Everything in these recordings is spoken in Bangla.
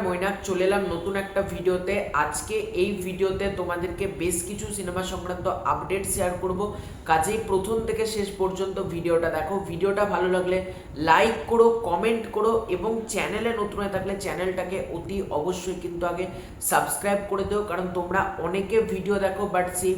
মৈনাক চলে এলাম নতুন একটা ভিডিওতে। আজকে এই ভিডিওতে তোমাদেরকে বেশ কিছু সিনেমা সংক্রান্ত আপডেট শেয়ার করব, কাজেই প্রথম থেকে শেষ পর্যন্ত ভিডিওটা দেখো। ভিডিওটা ভালো লাগলে লাইক করো, কমেন্ট করো এবং চ্যানেলে নতুন হয়ে থাকলে চ্যানেলটাকে অতি অবশ্যই কিন্তু আগে সাবস্ক্রাইব করে দিও, কারণ তোমরা অনেকে ভিডিও দেখো বাট সেই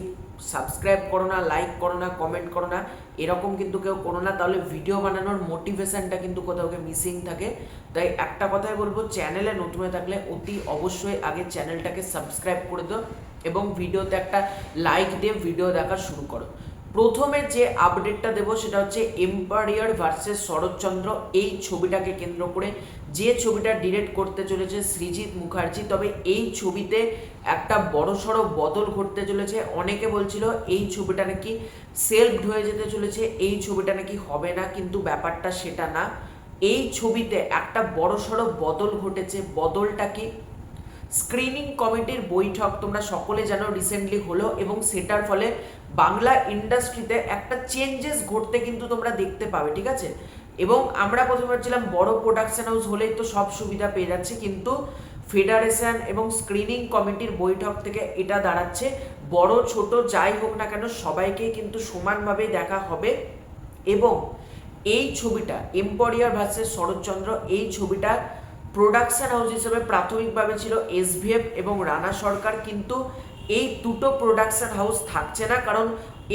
সাবস্ক্রাইব করো না, লাইক করো না, কমেন্ট করো না, এরকম কিন্তু কেউ করো না, তাহলে ভিডিও বানানোর মোটিভেশনটা কিন্তু কোথাও মিসিং থাকে। তাই একটা কথাই বলবো, চ্যানেলে নতুন হয়ে থাকলে অতি অবশ্যই আগে চ্যানেলটাকে সাবস্ক্রাইব করে দাও এবং ভিডিওতে একটা লাইক দিয়ে ভিডিও দেখা শুরু করো। প্রথমে যে আপডেটটা দেবো সেটা হচ্ছে এম্পায়ার ভার্সেস শরৎচন্দ্র, এই ছবিটাকে কেন্দ্র করে যে ছবিটা ডিরেক্ট করতে চলেছে সৃজিত মুখার্জি। তবে এই ছবিতে একটা বড়সড় বদল ঘটতে চলেছে। অনেকে বলছিল এই ছবিটা নাকি সেলফড হয়ে যেতে চলেছে, এই ছবিটা নাকি হবে না, কিন্তু ব্যাপারটা সেটা না। এই ছবিতে একটা বড়সড় বদল ঘটেছে। বদলটা কি? স্ক্রিনিং কমিটির বৈঠক তোমরা সকলে জানো রিসেন্টলি হলো এবং সেটার ফলে বাংলা ইন্ডাস্ট্রিতে একটা চেঞ্জেস ঘটতে কিন্তু তোমরা দেখতে পাবে, ঠিক আছে। এবং আমরা প্রথমে ভাবছিলাম বড় প্রোডাকশন হাউস হলেই তো সব সুবিধা পেয়ে যাচ্ছে, কিন্তু ফেডারেশন এবং স্ক্রিনিং কমিটির বৈঠক থেকে এটা দাঁড়াচ্ছে বড় ছোট যাই হোক না কেন সবাইকেই কিন্তু সমানভাবে দেখা হবে। এবং এই ছবিটা এম্পায়ার ভার্সেস শরৎচন্দ্র, এই ছবিটা প্রোডাকশন হাউস হিসেবে প্রাথমিকভাবে ছিল এসভিএফ এবং রানা সরকার, কিন্তু এই দুটো প্রোডাকশন হাউস থাকছে না, কারণ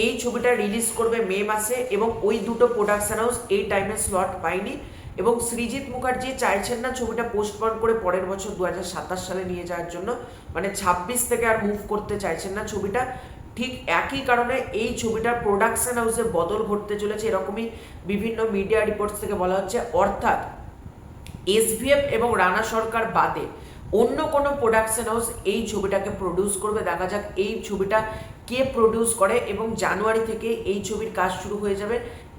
এই ছবিটা রিলিজ করবে মে মাসে এবং ওই দুটো প্রোডাকশন হাউস এই টাইমে স্লট পায়নি এবং সৃজিত মুখার্জি চাইছেন না ছবিটা পোস্টপন করে পরের বছর 2027 সালে নিয়ে যাওয়ার জন্য, মানে 26 থেকে আর মুভ করতে চাইছেন না ছবিটা। ঠিক একই কারণে এই ছবিটার প্রোডাকশন হাউসে বদল ঘটতে চলেছে, এরকমই বিভিন্ন মিডিয়া রিপোর্টস থেকে বলা হচ্ছে। অর্থাৎ এসভিএফ এবং রানা সরকার বাদে অন্য কোনো প্রোডাকশন হাউস এই ছবিটাকে প্রডিউস করবে। দেখা যাক এই ছবিটা কে প্রডিউস করে এবং জানুয়ারি থেকে এই ছবির কাজ শুরু হয়ে যাবে।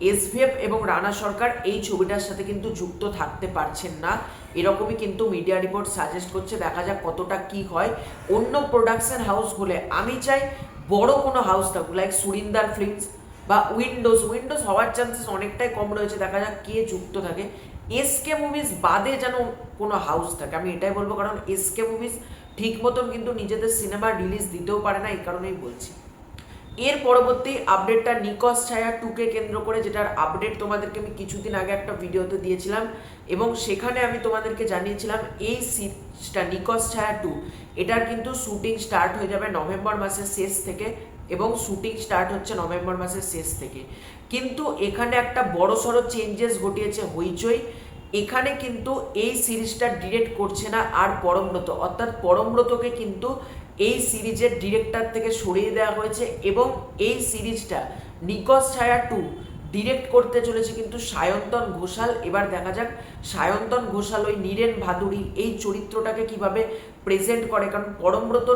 এসভিএফ এবং রানা সরকার এই ছবিটার সাথে কিন্তু যুক্ত থাকতে পারছেন না, এরকমই কিন্তু মিডিয়া রিপোর্ট সাজেস্ট করছে। দেখা যাক কতটা কি হয়। অন্য প্রোডাকশন হাউস হলে আমি চাই বড় কোনো হাউস থাকুক, লাইক সুরিন্দার ফিল্মস বা উইন্ডোজ হওয়ার চান্সেস অনেকটাই কম রয়েছে। দেখা যাক কে যুক্ত থাকে। এসকে মুভিজ বাদে যেন কোনো হাউস থাকে, আমি এটাই বলবো, কারণ এসকে মুভিজ ঠিক মতন কিন্তু নিজেদের সিনেমা রিলিজ দিতেও পারে না, এই কারণেই বলছি। এর পরবর্তী আপডেটটা নিকশ ছায়া 2কে কেন্দ্র করে, যেটার আপডেট তোমাদেরকে আমি কিছুদিন আগে একটা ভিডিওতে দিয়েছিলাম এবং সেখানে আমি তোমাদেরকে জানিয়েছিলাম এই সিরিজটা নিকশ ছায়া 2 এটার কিন্তু শুটিং স্টার্ট হয়ে যাবে নভেম্বর মাসের শেষ থেকে এবং শুটিং স্টার্ট হচ্ছে নভেম্বর মাসের শেষ থেকে। কিন্তু এখানে একটা বড়সড় চেঞ্জেস ঘটিয়েছে হইচই। এখানে কিন্তু এই সিরিজটা ডিরেক্ট করছে না আর পরমব্রত, অর্থাৎ পরমব্রতকে কিন্তু এই সিরিজের ডিরেক্টর থেকে সরিয়ে দেওয়া হয়েছে এবং এই সিরিজটা নিকশ ছায়া 2 ডিরেক্ট করতে চলেছে কিন্তু সায়ন্তন ঘোষাল। এবার দেখা যাক সায়ন্তন ঘোষাল ওই নীরেন ভাদুড়ি এই চরিত্রটাকে কিভাবে প্রেজেন্ট করে, কারণ পরমব্রত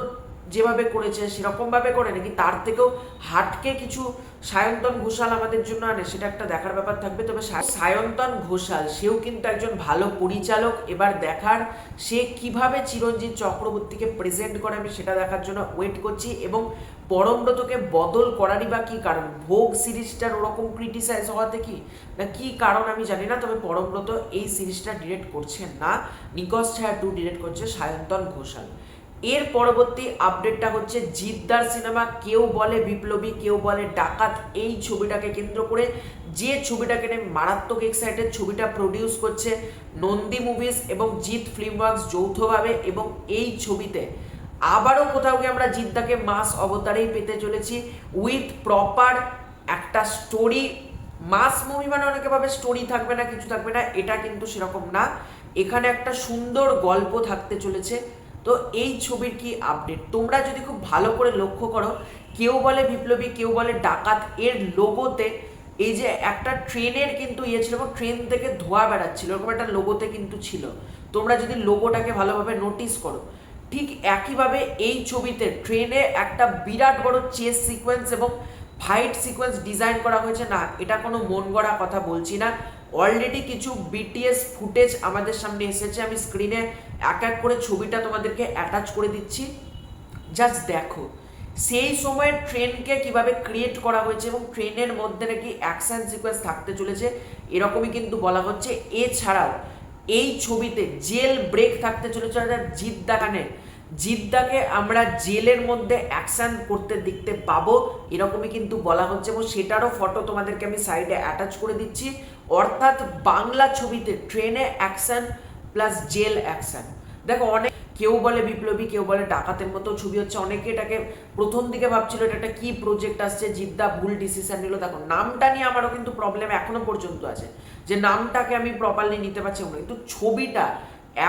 যেভাবে করেছে সেরকমভাবে করে নাকি তার থেকেও হাটকে কিছু সায়ন্তন ঘোষাল আমাদের জন্য আনে, সেটা একটা দেখার ব্যাপার থাকবে। তবে সায়ন্তন ঘোষাল সেও কিন্তু একজন ভালো পরিচালক, এবার দেখার সে কিভাবে চিরঞ্জিত চক্রবর্তীকে প্রেজেন্ট করে আমি সেটা দেখার জন্য ওয়েট করছি। এবং পরমব্রতকে বদল করারই বা কী কারণ? ভোগ সিরিজটার ওরকম ক্রিটিসাইজ হওয়াতে কি না কি কারণ আমি জানি না, তবে পরমব্রত এই সিরিজটা ডিরেক্ট করছেন না, নিকশ ছায়া 2 ডিরেক্ট করছে সায়ন্তন ঘোষাল। এর পরবর্তী আপডেটটা হচ্ছে জিদ্দার সিনেমা, কেউ বলে বিপ্লবী কেউ বলে ডাকাত, এই ছবিটাকে কেন্দ্র করে, যে ছবিটাকে নিয়ে মারাত্মক এক্সাইটেড। ছবিটা প্রডিউস করছে নন্দী মুভিজ এবং জিৎ ফিল্ম ওয়ার্কস যৌথভাবে এবং এই ছবিতে আবারও কোথাও গিয়ে আমরা জিদ্দাকে মাস অবতারেই পেতে চলেছি উইথ প্রপার একটা স্টোরি। মাস মুভি মানে অনেকে ভাবে স্টোরি থাকবে না, কিছু থাকবে না, এটা কিন্তু সেরকম না। এখানে একটা সুন্দর গল্প থাকতে চলেছে। তো এই ছবির কি আপডেট তোমরা যদি খুব ভালো করে লক্ষ্য করো, কেউ বলে বিপ্লবী কেউ বলে ডাকাত, এর লোগোতে এই যে একটা ট্রেনের কিন্তু ইয়ে ছিল এবং ট্রেন থেকে ধোঁয়া বেড়াচ্ছিল, এরকম একটা লোগোতে কিন্তু ছিল। তোমরা যদি লোগোটাকে ভালোভাবে নোটিস করো, ঠিক একইভাবে এই ছবিতে ট্রেনে একটা বিরাট বড় চেস সিকোয়েন্স এবং ফাইট সিকোয়েন্স ডিজাইন করা হয়েছে। না, এটা কোনো মন গড়া কথা বলছি না, অলরেডি কিছু বিটিএস ফুটেজ আমাদের সামনে এসেছে। আমি স্ক্রিনে এক এক করে ছবিটা তোমাদেরকে অ্যাটাচ করে দিচ্ছি, জাস্ট দেখো সেই সময়ের ট্রেনকে কিভাবে ক্রিয়েট করা হয়েছে এবং ট্রেনের মধ্যে নাকি অ্যাকশন সিকোয়েন্স থাকতে চলেছে, এরকমই কিন্তু বলা হচ্ছে। এছাড়াও এই ছবিতে জেল ব্রেক থাকতে চলেছে, জিদ্দা খানের জিদ্দাকে আমরা জেলের মধ্যে অ্যাকশন করতে দেখতে পাবো এরকমই কিন্তু বলা হচ্ছে, এবং সেটারও ফটো তোমাদেরকে আমি সাইডে অ্যাটাচ করে দিচ্ছি। অর্থাৎ বাংলা ছবিতে ট্রেনে অ্যাকশন প্লাস জেল অ্যাকশন। দেখো অনেক কেউ বলে বিপ্লবী, কেউ বলে ডাকাতের মতো ছবি হচ্ছে, অনেকে এটাকে প্রথম দিকে ভাবছিল এটা একটা কি প্রজেক্ট আসছে, জিদ্দা ভুল ডিসিশন নিল। দেখো নামটা নিয়ে আমারও কিন্তু প্রবলেম এখনো পর্যন্ত আছে, যে নামটাকে আমি প্রপারলি নিতে পারছি না, কিন্তু ছবিটা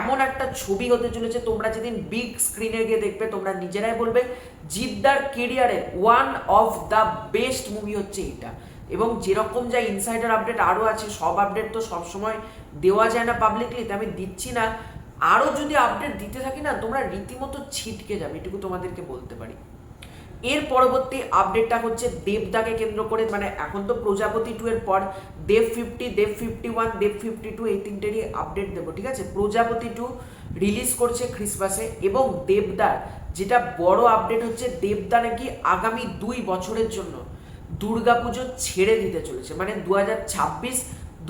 এমন একটা ছবি হতে চলেছে, তোমরা যেদিন বিগ স্ক্রিনে গিয়ে দেখবে তোমরা নিজেরাই বলবে জিদ্দার কেরিয়ারের one of the best movie হচ্ছে এটা। এবং যেরকম যা ইনসাইডার আপডেট আরও আছে, সব আপডেট তো সবসময় দেওয়া যায় না পাবলিকলি, আমি দিচ্ছি না। আরও যদি আপডেট দিতে থাকি না, তোমরা রীতিমতো ছিটকে যাবে, এটুকু তোমাদেরকে বলতে পারি। এর পরবর্তী আপডেটটা হচ্ছে দেবদাকে কেন্দ্র করে, মানে এখন তো প্রজাপতি 2 এর পর দেব 50, দেব 51, দেব 52 এই তিনটেরই আপডেট দেবো, ঠিক আছে। প্রজাপতি 2 রিলিজ করছে ক্রিসমাসে, এবং দেবদার যেটা বড় আপডেট হচ্ছে দেবদা নাকি আগামী 2 বছরের জন্য দুর্গাপুজো ছেড়ে দিতে চলেছে, মানে 2026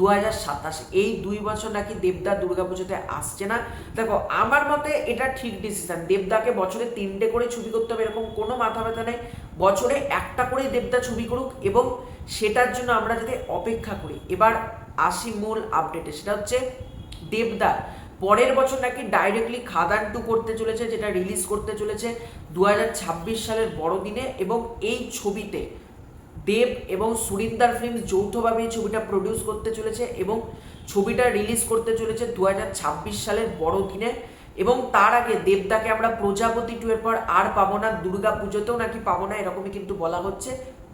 2027 এই 2 বছর নাকি দেবদা দুর্গাপুজোতে আসছে না। দেখো আমার মতে এটা ঠিক ডিসিশন, দেবদাকে বছরে 3টে করে ছবি করতে হবে এরকম কোনো মাথা ব্যথা নেই, বছরে একটা করে দেবদা ছবি করুক, এবং সেটার জন্য আমরা যাতে অপেক্ষা করি। এবার আসি মূল আপডেটে, সেটা হচ্ছে দেবদা পরের বছর নাকি ডাইরেক্টলি খাদান 2 করতে চলেছে, যেটা রিলিজ করতে চলেছে 2026 সালের বড়দিনে, এবং এই ছবিতে দেব এবং সুরিন্দার ফিল্মস যৌথভাবে এই ছবিটা প্রডিউস করতে চলেছে, এবং ছবিটা রিলিজ করতে চলেছে 2026 সালের বড়দিনে। এবং তার আগে দেবদাকে আমরা প্রজাপতি 2 এর পর আর পাবো না, দুর্গা পুজোতেও নাকি পাবো না এরকমই কিন্তু বলা হচ্ছে।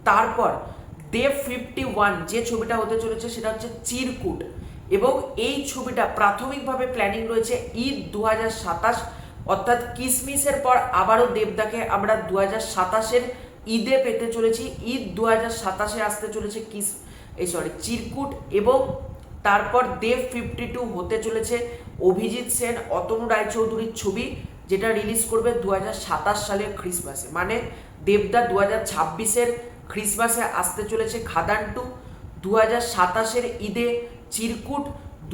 তারপর দেব 51 যে ছবিটা হতে চলেছে সেটা হচ্ছে চিরকুট, এবং এই ছবিটা প্রাথমিকভাবে প্ল্যানিং রয়েছে ঈদ 2027, অর্থাৎ কিসমিসের পর আবারও দেবদাকে আমরা 2027-এর ঈদে পেতে চলেছি। ঈদ 2027-এ আসতে চলেছে চিরকুট, এবং তারপর দেব 52 হতে চলেছে অভিজিৎ সেন অতনু রায়চৌধুরীর ছবি, যেটা রিলিজ করবে 2027 সালের ক্রিসমাসে। মানে দেবদা 2026-এর ক্রিসমাসে আসতে চলেছে খাদান 2, 2027-এর ঈদে চিরকুট,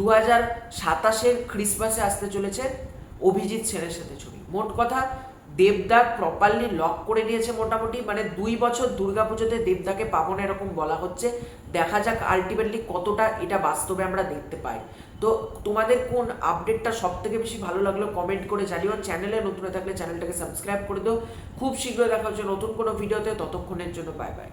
2027-এর ক্রিসমাসে আসতে চলেছে অভিজিৎ সেনের সাথে ছবি। মোট কথা দেবদা প্রপারলি লক করে নিয়েছে মোটামুটি, মানে 2 বছর দুর্গাপুজোতে দেবদাকে পাবো না এরকম বলা হচ্ছে। দেখা যাক আলটিমেটলি কতটা এটা বাস্তবে আমরা দেখতে পাই। তো তোমাদের কোন আপডেটটা সব থেকে বেশি ভালো লাগলো কমেন্ট করে জানিও। চ্যানেলে নতুন থাকলে চ্যানেলটাকে সাবস্ক্রাইব করে দিও। খুব শীঘ্রই দেখা হচ্ছে নতুন কোনো ভিডিওতে, ততক্ষণের জন্য বাই বাই।